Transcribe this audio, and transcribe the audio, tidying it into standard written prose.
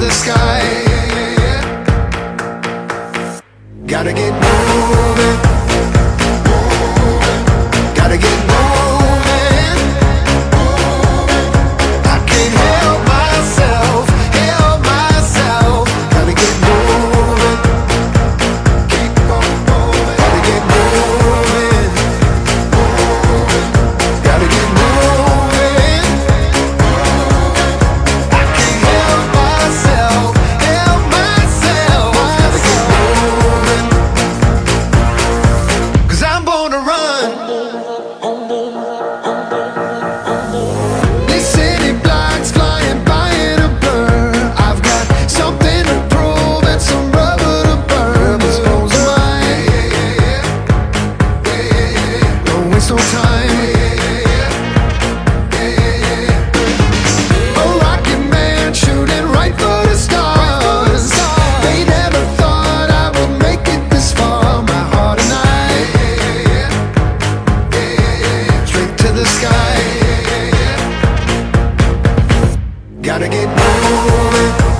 the sky. Gotta get moving. Gotta get moving. I can't help myself, help myself. Gotta get moving. Keep on moving. Gotta get moving. Gotta get moving. I can't help myself, help myself. Gotta get moving. 'Cause I'm born to run. These city blocks flying by in a blur. I've got something to prove and some rubber to burn. This goes mine. Don't waste no time. A rocket man shooting right for the stars. They never thought I would make it this far. My heart and I, straight to the sky. Gotta get moving.